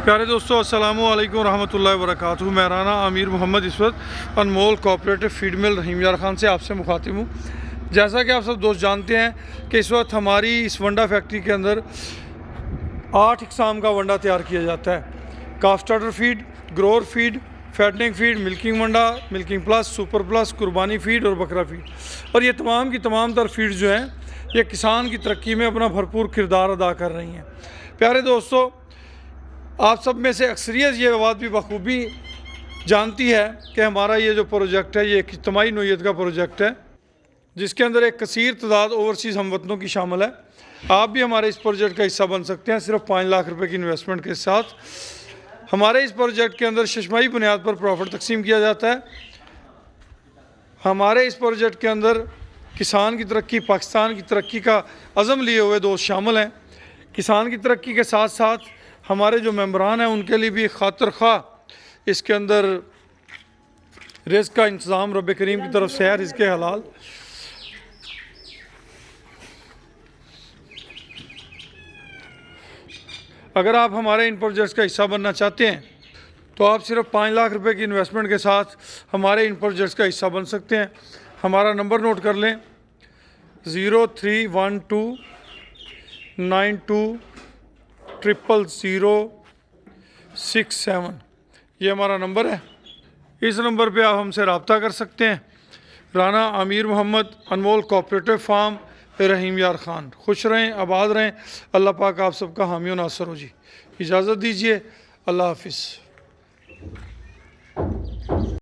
प्यारे दोस्तों, अस्सलामु अलैकुम रहमतुल्लाहि व बरकातुहू। मैं राना आमिर मोहम्मद इस वक्त अनमोल कोऑपरेटिव फीड मिल रहीम यार खान से आपसे मुखातिब हूँ। जैसा कि आप सब दोस्त जानते हैं कि इस वक्त हमारी इस वंडा फैक्ट्री के अंदर 8 इकसाम का वंडा तैयार किया जाता है। Calf starter feed, grower feed, fattening feed, milking वंडा, मिल्किंग प्लस, सुपर प्लस, कुर्बानी फीड और बकरा फीड। और ये तमाम की तमाम तर फीड जो हैं ये किसान की तरक्की में अपना भरपूर किरदार अदा कर रही हैं। प्यारे दोस्तों, आप सब में से अक्सरियत ये बात भी बखूबी जानती है कि हमारा ये जो प्रोजेक्ट है ये एक इज्तिमाई नोयत का प्रोजेक्ट है, जिसके अंदर एक कसीर तादाद ओवरसीज़ हमवतनों की शामिल है। आप भी हमारे इस प्रोजेक्ट का हिस्सा बन सकते हैं सिर्फ 5 लाख रुपए की इन्वेस्टमेंट के साथ। हमारे इस प्रोजेक्ट के अंदर शशमाही बुनियाद पर प्रॉफिट तकसीम किया जाता है। हमारे इस प्रोजेक्ट के अंदर किसान की तरक्की, पाकिस्तान की तरक्की का अज़म लिए हुए दोस्त शामिल हैं। किसान की तरक्की के साथ साथ हमारे जो मेंबरान हैं उनके लिए भी खातिर खा इसके अंदर रिज़्क़ का इंतज़ाम रब करीम की तरफ से है, रिज़्क़ हलाल। अगर आप हमारे इन प्रोजेक्ट्स का हिस्सा बनना चाहते हैं तो आप सिर्फ 5 लाख रुपए की इन्वेस्टमेंट के साथ हमारे इन प्रोजेक्ट्स का हिस्सा बन सकते हैं। हमारा नंबर नोट कर लें, 0312920067। ये हमारा नंबर है। इस नंबर पे आप हमसे रब्ता कर सकते हैं। राना आमिर मोहम्मद, अनमोल कोऑपरेटिव फार्म, रहीम यार खान। खुश रहें, आबाद रहें। अल्लाह पाक आप सबका हामी और नासर हो जी। इजाज़त दीजिए। अल्लाह हाफिज़।